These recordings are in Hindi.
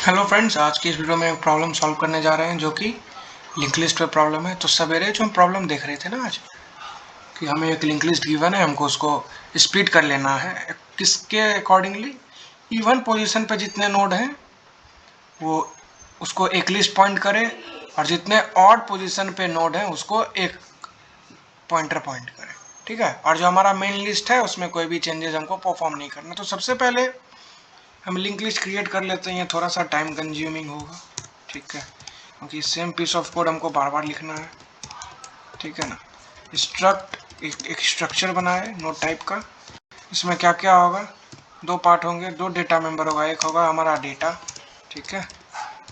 हेलो फ्रेंड्स, आज की इस वीडियो में एक प्रॉब्लम सॉल्व करने जा रहे हैं जो कि लिंक लिस्ट पे प्रॉब्लम है। तो सवेरे जो हम प्रॉब्लम देख रहे थे ना आज, कि हमें एक लिंक लिस्ट गिवन है, हमको उसको स्प्लिट कर लेना है किसके अकॉर्डिंगली। इवन पोजीशन पे जितने नोड हैं वो उसको एक लिस्ट पॉइंट करे, और जितने ऑड पोजीशन पे नोड हैं उसको एक पॉइंटर पॉइंट करे। ठीक है, और जो हमारा मेन लिस्ट है उसमें कोई भी चेंजेस हमको परफॉर्म नहीं करना। तो सबसे पहले हम लिंक लिस्ट क्रिएट कर लेते हैं। ये थोड़ा सा टाइम कंज्यूमिंग होगा, ठीक है, क्योंकि सेम पीस ऑफ कोड हमको बार बार लिखना है। ठीक है ना। स्ट्रक्ट एक स्ट्रक्चर बनाए नोड टाइप का। इसमें क्या क्या होगा, दो पार्ट होंगे, दो डेटा मेंबर होगा। एक होगा हमारा डेटा, ठीक है,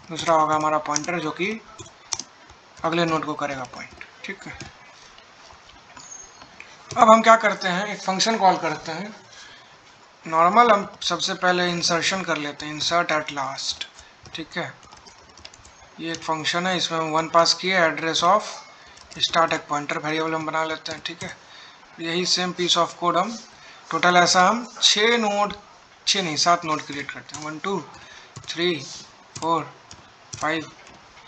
दूसरा होगा हमारा पॉइंटर जो कि अगले नोड को करेगा पॉइंट। ठीक है, अब हम क्या करते हैं, एक फंक्शन कॉल करते हैं। नॉर्मल हम सबसे पहले इंसर्शन कर लेते हैं, इंसर्ट एट लास्ट। ठीक है, ये एक फंक्शन है, इसमें हम 1 पास किए, एड्रेस ऑफ स्टार्ट एक पॉइंटर वेरिएबल हम बना लेते हैं। ठीक है, यही सेम पीस ऑफ कोड हम टोटल ऐसा हम 7 नोड क्रिएट करते हैं। 1 2 3 4 5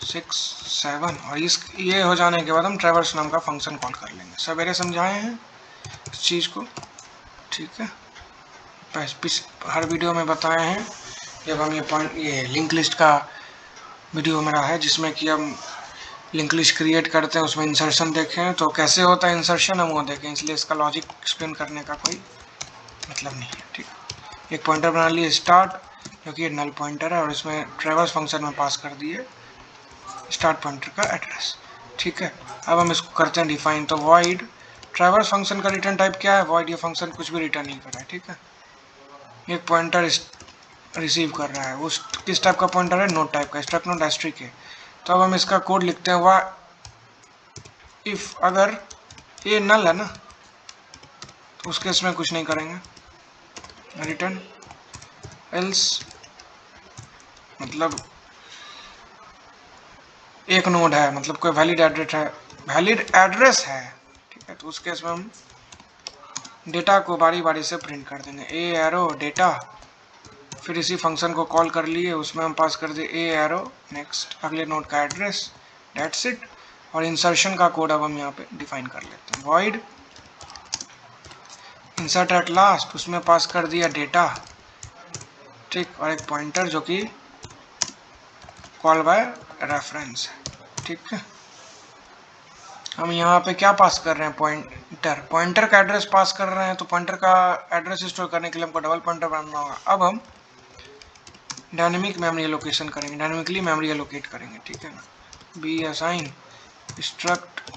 6 7, और ये हो जाने के बाद हम ट्रैवर्स नाम का फंक्शन कॉल कर लेंगे। सवेरे समझाए हैं इस चीज़ को, ठीक है, हर वीडियो में बताए हैं। जब हम ये लिंक लिस्ट का वीडियो मेरा है जिसमें कि हम लिंक लिस्ट क्रिएट करते हैं, उसमें इंसर्शन देखें तो कैसे होता है इंसर्शन, हम वो देखें, इसलिए इसका लॉजिक एक्सप्लेन करने का कोई मतलब नहीं है। ठीक, एक पॉइंटर बना लिए स्टार्ट, क्योंकि ये नल पॉइंटर है, और इसमें ट्रैवर्स फंक्शन में पास कर दिए स्टार्ट पॉइंटर का एड्रेस। ठीक है, अब हम इसको करते हैं डिफाइन। तो वॉइड ट्रैवर्स फंक्शन का रिटर्न टाइप क्या है, वॉइड। ये फंक्शन कुछ भी रिटर्न नहीं कर रहा है। ठीक है, एक पॉइंटर रिसीव कर रहा है, उस किस टाइप का पॉइंटर है, नोड टाइप का, स्ट्रक्ट नोड एस्ट्रिक है। तो अब हम इसका कोड लिखते हैं, वा इफ अगर ये नल है ना तो उस केस में कुछ नहीं करेंगे, रिटर्न एल्स, मतलब एक नोड है, मतलब कोई वैलिड एड्रेस है। ठीक है, तो उस केस में हम डेटा को बारी बारी से प्रिंट कर देंगे, ए एरो डेटा, फिर इसी फंक्शन को कॉल कर लिए, उसमें हम पास कर दिए ए एरो नेक्स्ट अगले नोड का एड्रेस, डेट्स इट। और इंसर्शन का कोड अब हम यहाँ पे डिफाइन कर लेते हैं, वॉइड इंसर्ट एट लास्ट, उसमें पास कर दिया डेटा, ठीक, और एक पॉइंटर जो कि कॉल बाय रेफरेंस है। ठीक है, हम यहाँ पे क्या पास कर रहे हैं, पॉइंटर का एड्रेस पास कर रहे हैं। तो पॉइंटर का एड्रेस स्टोर करने के लिए हमको डबल पॉइंटर बनाना होगा। अब हम डायनेमिक मेमोरी एलोकेशन करेंगे, डायनेमिकली मेमोरी एलोकेट करेंगे। ठीक है ना, B assign struct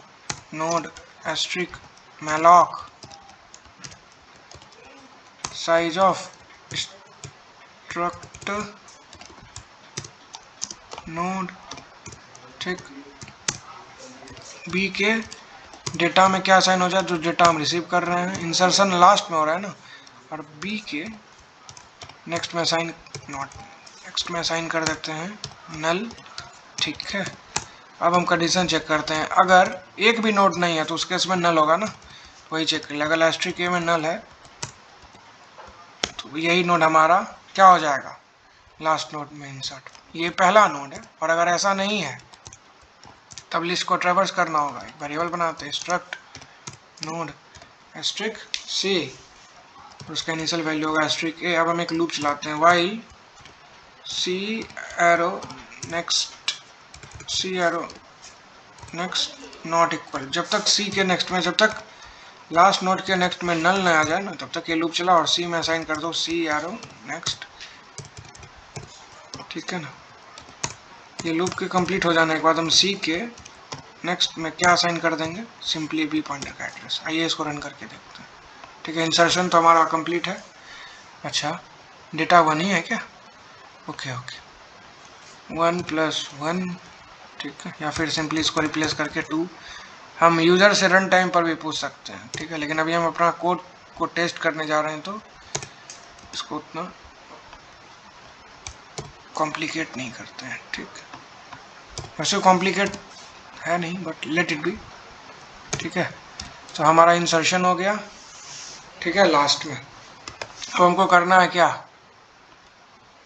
node asterisk malloc size of struct node. ठीक, बी के डेटा में क्या असाइन हो जाए, जो डेटा हम रिसीव कर रहे हैं, इंसर्शन लास्ट में हो रहा है ना, और बी के नेक्स्ट में असाइन नॉट, नेक्स्ट में असाइन कर देते हैं नल। ठीक है, अब हम कंडीशन चेक करते हैं, अगर एक भी नोड नहीं है तो उस केस में नल होगा ना, वही चेक कर लिया। अगर एस्ट्रिक ए में नल है तो यही नोड हमारा क्या हो जाएगा, लास्ट नोड में इंसर्ट, ये पहला नोड है। और अगर ऐसा नहीं है तब लिस्ट को ट्रैवर्स करना होगा, एक वेरिएबल बनाते हैं स्ट्रक्ट नोड एस्ट्रिक सी, उसका इनिशियल वैल्यू होगा एस्ट्रिक ए। अब हम एक लूप चलाते हैं, while C arrow next, C arrow next not equal, जब तक सी के नेक्स्ट में, जब तक लास्ट नोड के नेक्स्ट में नल न आ जाए ना, तब तक ये लूप चला, और सी में असाइन कर दो सी एरो नेक्स्ट। ठीक है ना, ये लूप के कंप्लीट हो जाने के बाद हम सी के नेक्स्ट में क्या असाइन कर देंगे, सिंपली बी पॉइंटर का एड्रेस। आइए इसको रन करके देखते हैं। ठीक है, इंसर्शन तो हमारा कंप्लीट है। अच्छा, डेटा 1 ही है क्या, ओके ओके, 1 + 1, ठीक है, या फिर सिंपली इसको रिप्लेस करके 2। हम यूज़र से रन टाइम पर भी पूछ सकते हैं। ठीक है, लेकिन अभी हम अपना कोड को टेस्ट करने जा रहे हैं तो इसको उतना कॉम्प्लिकेट नहीं करते हैं। ठीक, वैसे कॉम्प्लिकेट है नहीं, बट लेट इट बी। ठीक है, तो हमारा इंसर्शन हो गया। ठीक है, लास्ट में अब हमको करना है क्या,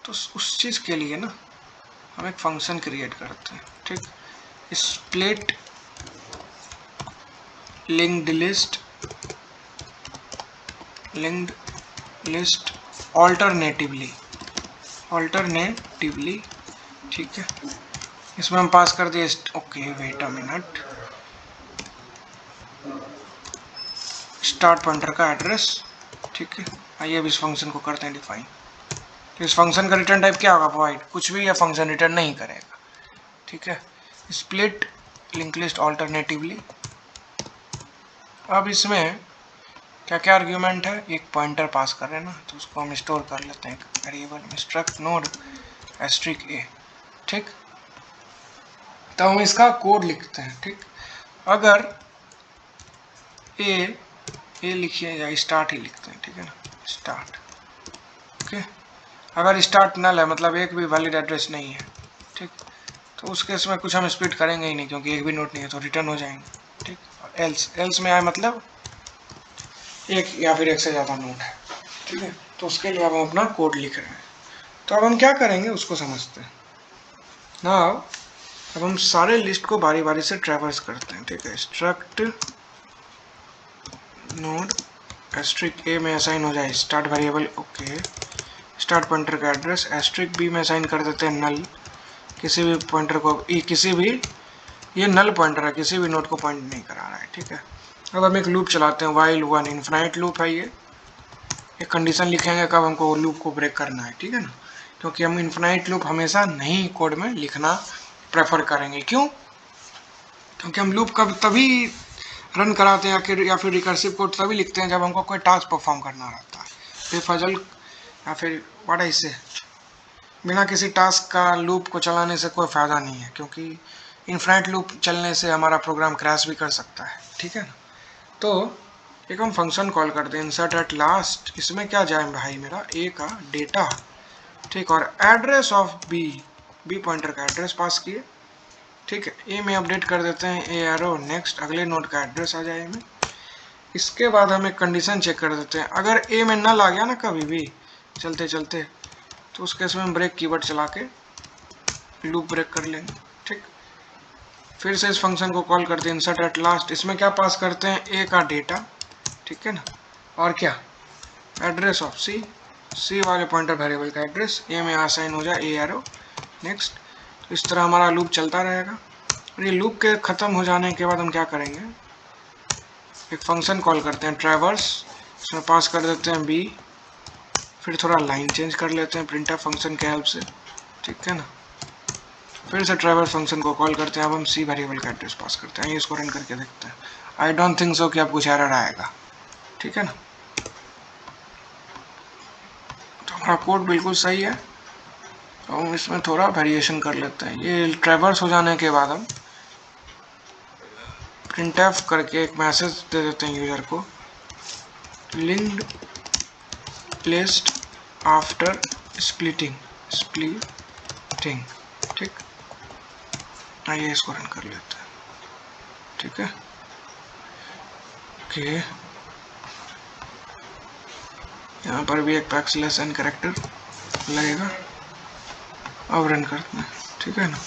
तो उस चीज़ के लिए ना हम एक फंक्शन क्रिएट करते हैं, ठीक। स्प्लिट लिंक्ड लिस्ट ऑल्टरनेटिवली, ठीक है। इसमें हम पास कर दिए, okay wait a minute, start pointer का एड्रेस, ठीक है। आइए अब इस फंक्शन को करते हैं डिफाइन। तो इस फंक्शन का रिटर्न टाइप क्या होगा, वॉइड, कुछ भी यह फंक्शन रिटर्न नहीं करेगा, ठीक है। Split link list alternatively. अब इसमें क्या क्या आर्ग्यूमेंट है, एक पॉइंटर पास कर रहे हैं ना, तो उसको हम स्टोर कर लेते हैं एक वेरिएबल में, स्ट्रक्ट नोड एस्ट्रिक ए, ठीक। तो हम इसका कोड लिखते हैं, ठीक। अगर ए लिखिए या स्टार्ट ही लिखते हैं, ठीक है ना, स्टार्ट, ओके। अगर स्टार्ट नल है, मतलब एक भी वैलिड एड्रेस नहीं है, ठीक, तो उस केस में कुछ हम स्प्लिट करेंगे ही नहीं, क्योंकि एक भी नोट नहीं है तो रिटर्न हो जाएंगे, ठीक। और एल्स में आए मतलब एक या फिर एक से ज़्यादा नोट है, ठीक है। तो उसके लिए अब हम अपना कोड लिख रहे हैं। तो अब हम क्या करेंगे उसको समझते हैं ना। अब हम सारे लिस्ट को बारी बारी से ट्रैवर्स करते हैं, ठीक है। स्ट्रक्ट नोड एस्ट्रिक ए में असाइन हो जाए start variable, okay. Start pointer का एड्रेस एस्ट्रिक बी में असाइन कर देते हैं नल, किसी भी पॉइंटर को, किसी भी, ये नल पॉइंटर है, किसी भी नोड को पॉइंट नहीं करा रहा है, ठीक है। अब हम एक लूप चलाते हैं, वाइल वन, इन्फिनाइट लूप है ये। एक कंडीशन लिखेंगे कब हमको लूप को ब्रेक करना है, ठीक है ना, क्योंकि हम इन्फिनाइट लूप हमेशा नहीं कोड में लिखना प्रेफर करेंगे। क्यों? क्योंकि हम लूप कब तभी रन कराते हैं या फिर रिकर्सिव कोड तभी लिखते हैं जब हमको कोई टास्क परफॉर्म करना रहता है, बेफजल या फिर व्हाट आई से बिना किसी टास्क का लूप को चलाने से कोई फ़ायदा नहीं है, क्योंकि इन्फिनाइट लूप चलने से हमारा प्रोग्राम क्रैश भी कर सकता है, ठीक है ना। तो एक हम फंक्शन कॉल करते हैं इंसर्ट एट लास्ट, इसमें क्या जाए भाई, मेरा ए का डेटा, ठीक, और एड्रेस ऑफ बी पॉइंटर का एड्रेस पास किए, ठीक है। ए में अपडेट कर देते हैं ए एरो, नेक्स्ट अगले नोड का एड्रेस आ जाए में। इसके बाद हम एक कंडीशन चेक कर देते हैं, अगर ए में नल आ गया ना कभी भी चलते चलते, तो उस केस में हम ब्रेक कीवर्ड चला के लूप ब्रेक कर लेंगे, ठीक। फिर से इस फंक्शन को कॉल करते हैं इंसर्ट एट लास्ट, इसमें क्या पास करते हैं ए का डेटा, ठीक है ना, और क्या एड्रेस ऑफ सी वाले पॉइंटर वेरिएबल का एड्रेस, ए में असाइन हो जाए ए एरो, नेक्स्ट। तो इस तरह हमारा लूप चलता रहेगा। और ये लूप के ख़त्म हो जाने के बाद हम क्या करेंगे, एक फंक्शन कॉल करते हैं ट्रैवर्स, इसमें पास कर देते हैं बी, फिर थोड़ा लाइन चेंज कर लेते हैं प्रिंटफ फंक्शन के हेल्प से, ठीक है ना। फिर से ट्रैवर्स फंक्शन को कॉल करते हैं, अब हम सी वेरिएबल का एड्रेस पास करते हैं, इसको रन करके देखते हैं। आई डोंट थिंक सो कि अब कुछ एरर आएगा, ठीक है ना। तो हमारा कोड बिल्कुल सही है। तो हम इसमें थोड़ा वेरिएशन कर लेते हैं। ये ट्रैवर्स हो जाने के बाद हम प्रिंटफ करके एक मैसेज दे देते हैं यूज़र को, लिंक्ड लिस्ट आफ्टर स्प्लिटिंग, ठीक। आइए इसको रन कर लेते हैं, ठीक है, ओके। यहाँ पर भी एक बैकस्लैश एन कैरेक्टर लगेगा, अब रन करते हैं, ठीक है ना।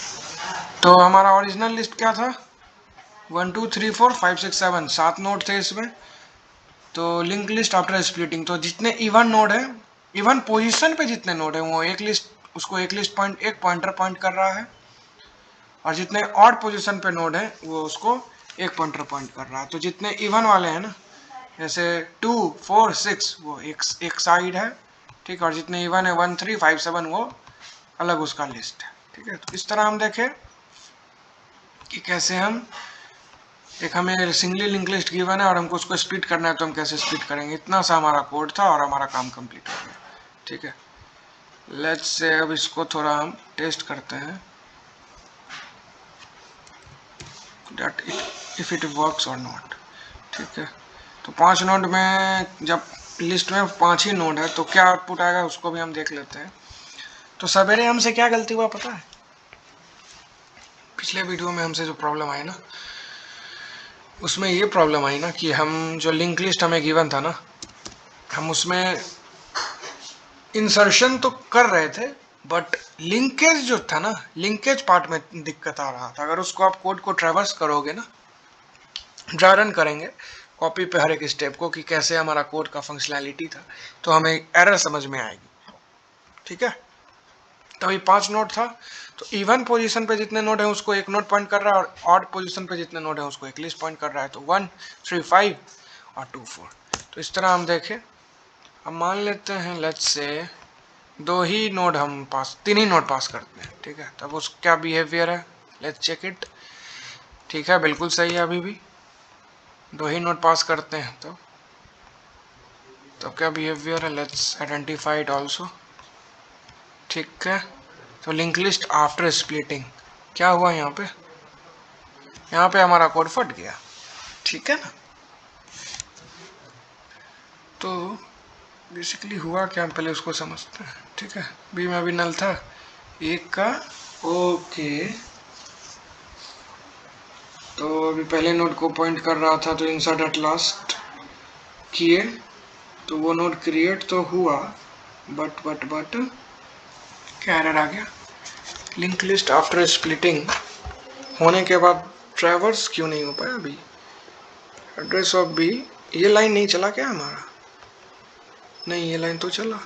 तो हमारा ओरिजिनल लिस्ट क्या था, 1 2 3 4 5 6 7 7 नोड थे इसमें। तो लिंक लिस्ट आफ्टर स्प्लिटिंग, तो जितने इवन नोड है, इवन पोजीशन पे जितने नोड है वो एक लिस्ट, उसको एक लिस्ट पॉइंट, एक पॉइंटर पॉइंट कर रहा है, और जितने ऑड पोजीशन पे नोड है वो उसको एक पॉइंटर पॉइंट कर रहा है। तो जितने इवन वाले हैं ना, जैसे 2 4 6 वो एक साइड है, ठीक है, और जितने इवन है 1 3 5 7 वो अलग उसका लिस्ट है, ठीक है। तो इस तरह हम देखें कि कैसे हम एक, हमें सिंगली लिंक लिस्ट गिवन है और हमको उसको स्प्लिट करना है, तो हम कैसे स्प्लिट करेंगे। इतना सा हमारा कोड था और हमारा काम कंप्लीट हो गया, ठीक है। लेट्स से अब इसको थोड़ा हम टेस्ट करते हैं दैट इफ इट वर्क्स और नॉट, ठीक है। तो 5 नोड में, जब लिस्ट में 5 ही नोड है तो क्या आउटपुट आएगा उसको भी हम देख लेते हैं। तो सवेरे हमसे क्या गलती हुआ पता है, पिछले वीडियो में हमसे जो प्रॉब्लम आई ना, उसमें ये प्रॉब्लम आई ना कि हम जो लिंक लिस्ट हमें गिवन था ना, हम उसमें इंसर्शन तो कर रहे थे बट लिंकेज जो था ना, लिंकेज पार्ट में दिक्कत आ रहा था। अगर उसको आप कोड को ट्रैवर्स करोगे ना, ड्राई रन करेंगे कॉपी पे हर एक स्टेप को कि कैसे हमारा कोड का फंक्शनैलिटी था, तो हमें एरर समझ में आएगी। ठीक है, तो ये 5 नोड था। तो इवन पोजीशन पे जितने नोड है उसको एक नोड पॉइंट कर रहा है, और ऑड पोजीशन पे जितने नोड है उसको एक लिस्ट पॉइंट कर रहा है। तो 1 3 5 और 2 4। तो इस तरह हम देखें। अब मान लेते हैं लेट्स से तीन ही नोड पास करते हैं। ठीक है, तब उस क्या बिहेवियर है, लेट्स चेक इट। ठीक है, बिल्कुल सही है, अभी भी 2 ही नोड पास करते हैं। तो क्या बिहेवियर है, लेट्स आइडेंटिफाई इट ऑल्सो। ठीक है, तो लिंक लिस्ट आफ्टर स्प्लिटिंग क्या हुआ यहाँ पे, हमारा कोड फट गया। ठीक है ना, तो बेसिकली हुआ क्या, हम पहले उसको समझते हैं। ठीक है, बी में अभी नल था एक का। ओके, तो अभी पहले नोड को पॉइंट कर रहा था, तो इंसर्ट एट लास्ट किए, तो वो नोड क्रिएट तो हुआ, बट क्या एरर आ गया, लिंक लिस्ट आफ्टर स्प्लिटिंग होने के बाद ट्रैवर्स क्यों नहीं हो पाया अभी, एड्रेस ऑफ बी। ये लाइन नहीं चला क्या हमारा, नहीं ये लाइन तो चला।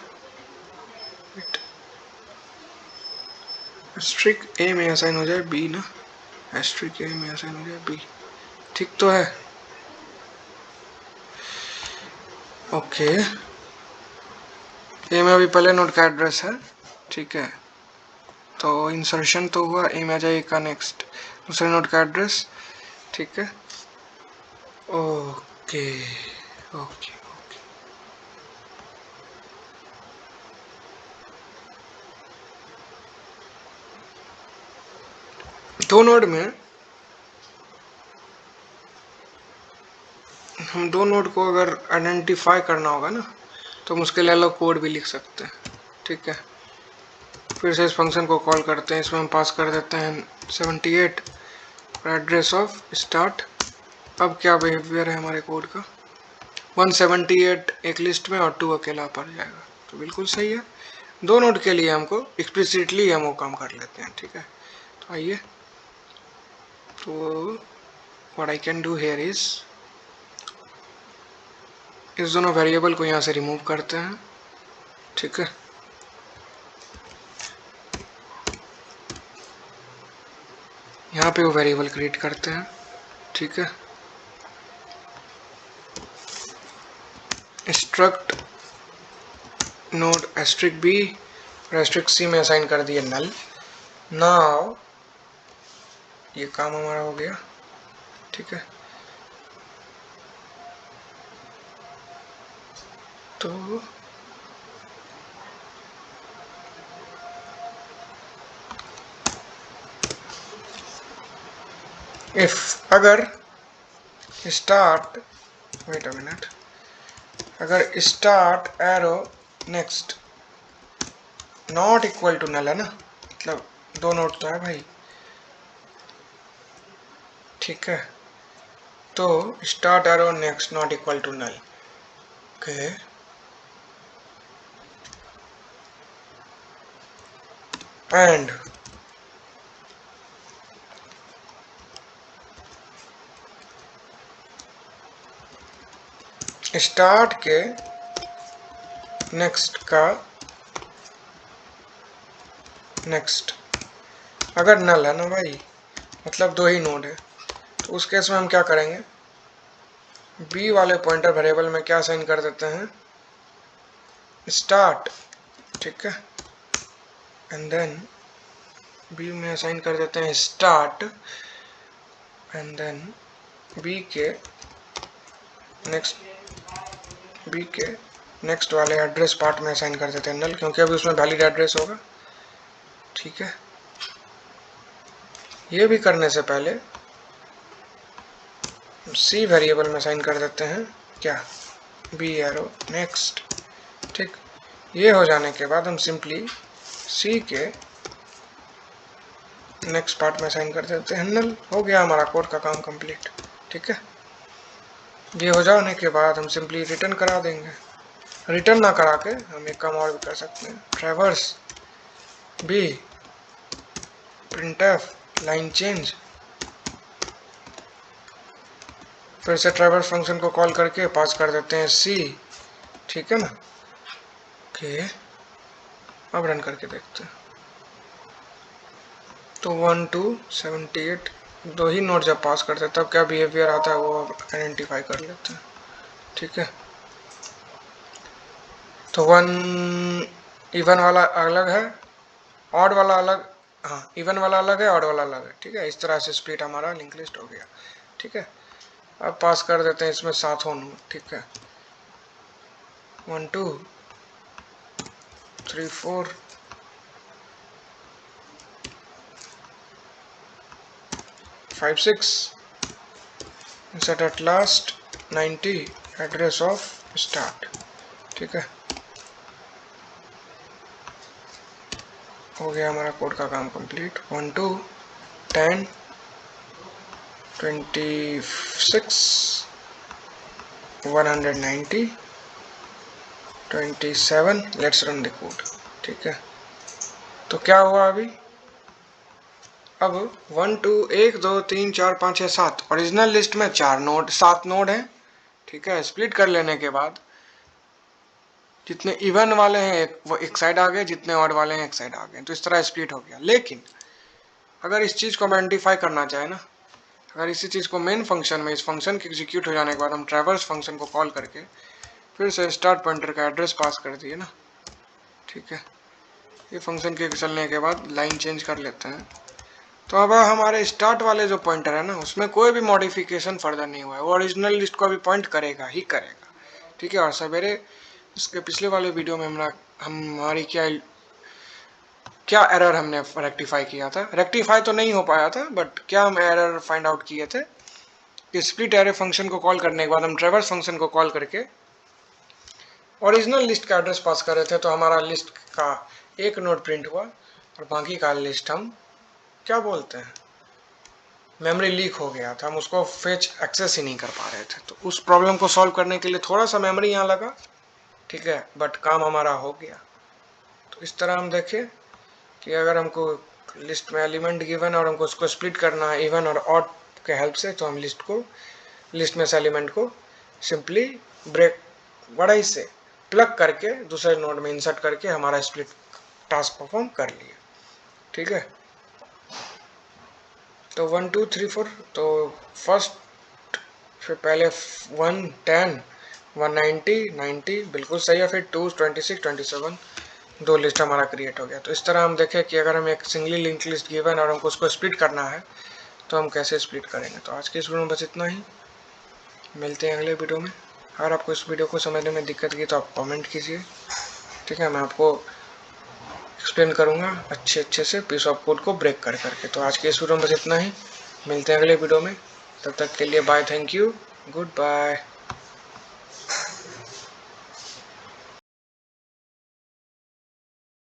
एस्ट्रिक ए में असाइन हो जाए बी ना, एस्ट्रिक ए में असाइन हो जाए बी, ठीक तो है। ओके, ए में अभी पहले नोड का एड्रेस है। ठीक है, तो इंसर्शन तो हुआ, ए में आ जाए का नेक्स्ट दूसरे नोड का एड्रेस। ठीक है, ओके ओके, दो नोड में हम दो नोड को अगर आइडेंटिफाई करना होगा ना, तो हम उसके लिए अलग कोड भी लिख सकते हैं। ठीक है, फिर से इस फंक्शन को कॉल करते हैं, इसमें हम पास कर देते हैं 78 एड्रेस ऑफ स्टार्ट। अब क्या बिहेवियर है हमारे कोड का, 178 एक लिस्ट में और 2 अकेला पड़ जाएगा। तो बिल्कुल सही है, दो नोड के लिए हमको एक्सप्लिसिटली हम वो काम कर लेते हैं। ठीक है, तो आइए, तो what I can do here is, इस दोनों वेरिएबल को यहाँ से रिमूव करते हैं। ठीक है, यहाँ पे वो वेरिएबल क्रिएट करते हैं। ठीक है, स्ट्रक्ट नोड एस्ट्रिक बी और एस्ट्रिक सी में असाइन कर दिए नल। नाउ ये काम हमारा हो गया। ठीक है, तो इफ अगर स्टार्ट, वेट अ मिनट, अगर start arrow next not equal to null है ना, मतलब दो नोट तो है भाई। ठीक है, तो start arrow next not equal to null. Okay, and start के नेक्स्ट का नेक्स्ट अगर नल है ना भाई, मतलब दो ही नोड है, तो उस केस में हम क्या करेंगे, बी वाले पॉइंटर वेरिएबल में क्या साइन कर देते हैं, स्टार्ट। ठीक है, एंड देन बी में असाइन कर देते हैं स्टार्ट, एंड देन बी के नेक्स्ट वाले एड्रेस पार्ट में असाइन कर देते हैं नल, क्योंकि अभी उसमें वैलिड एड्रेस होगा। ठीक है, ये भी करने से पहले सी वेरिएबल में असाइन कर देते हैं क्या, बी एरो नेक्स्ट। ठीक, ये हो जाने के बाद हम सिंपली सी के नेक्स्ट पार्ट में असाइन कर देते हैं नल। हो गया हमारा कोड का काम कंप्लीट। ठीक है, ये हो जाने के बाद हम सिंपली रिटर्न करा देंगे। रिटर्न ना करा के हम एक काम और भी कर सकते हैं, traverse B printf line change, फिर से ट्रैवर्स फंक्शन को कॉल करके पास कर देते हैं सी, ठीक है ना। ओके, अब रन करके देखते हैं। तो 1 to 78 दो ही नोट जब पास करते हैं तब क्या बिहेवियर आता है वो आइडेंटिफाई कर लेते हैं, ठीक है। तो 1 इवन वाला अलग है, ऑड वाला अलग, हाँ इवन वाला अलग है, ऑड वाला अलग है, ठीक है। इस तरह से स्प्लिट हमारा लिंक लिस्ट हो गया, ठीक है। अब पास कर देते हैं इसमें सातों नोड, ठीक है। 1 2 3 4 5 6 insert at last 90 address of start, ठीक है। हो गया हमारा कोड का काम complete. 1 2 10 26 190 27, let's run the code, ठीक है। तो क्या हुआ अभी, अब 1 2 1 2 3 4 5 6 7 ओरिजिनल लिस्ट में 7 नोड हैं, ठीक है। स्प्लिट कर लेने के बाद जितने इवन वाले हैं वो एक साइड आ गए, जितने ऑड वाले हैं एक साइड आ गए, तो इस तरह स्प्लिट हो गया। लेकिन अगर इस चीज़ को हम आइडेंटिफाई करना चाहें ना, अगर इसी चीज़ को मेन फंक्शन में, इस फंक्शन के एग्जीक्यूट हो जाने के बाद हम ट्रैवर्स फंक्शन को कॉल करके फिर से स्टार्ट पॉइंटर का एड्रेस पास कर दिए ना, ठीक है। ये फंक्शन के चलने के बाद लाइन चेंज कर लेते हैं। तो अब हमारे स्टार्ट वाले जो पॉइंटर है ना, उसमें कोई भी मॉडिफिकेशन फर्दर नहीं हुआ है, वो ओरिजिनल लिस्ट को अभी पॉइंट करेगा ही करेगा, ठीक है। और सवेरे इसके पिछले वाले वीडियो में हमारी क्या एरर हमने रेक्टिफाई किया था, रेक्टिफाई तो नहीं हो पाया था, बट क्या हम एरर फाइंड आउट किए थे कि स्प्लिट एरे फंक्शन को कॉल करने के बाद हम ट्रैवर्स फंक्शन को कॉल करके ओरिजिनल लिस्ट का एड्रेस पास कर रहे थे, तो हमारा लिस्ट का एक नोड प्रिंट हुआ और बाकी का लिस्ट हम क्या बोलते हैं, मेमोरी लीक हो गया था, हम उसको फेच एक्सेस ही नहीं कर पा रहे थे। तो उस प्रॉब्लम को सॉल्व करने के लिए थोड़ा सा मेमोरी यहाँ लगा, ठीक है, बट काम हमारा हो गया। तो इस तरह हम देखें कि अगर हमको लिस्ट में एलिमेंट गिवन और हमको उसको स्प्लिट करना है इवन और ऑड के हेल्प से, तो हम लिस्ट में से एलिमेंट को सिंपली ब्रेक बड़ा से प्लग करके दूसरे नोड में इंसर्ट करके हमारा स्प्लिट टास्क परफॉर्म कर लिया, ठीक है। तो 1 2 3 4, तो फर्स्ट फिर पहले 1 10 190 90 बिल्कुल सही है, फिर 2 26 27 दो लिस्ट हमारा क्रिएट हो गया। तो इस तरह हम देखें कि अगर हम एक सिंगली लिंक लिस्ट गिवन और हमको उसको स्प्लिट करना है तो हम कैसे स्प्लिट करेंगे। तो आज के इस वीडियो में बस इतना ही, मिलते हैं अगले वीडियो में। अगर आपको इस वीडियो को समझने में दिक्कत की तो आप कमेंट कीजिए, ठीक है। मैं आपको एक्सप्लेन करूँगा अच्छे से पीस ऑफ कोड को ब्रेक कर करके। तो आज के इस वीडियो में बस इतना ही, मिलते हैं अगले वीडियो में, तब तक के लिए bye, thank you, good bye.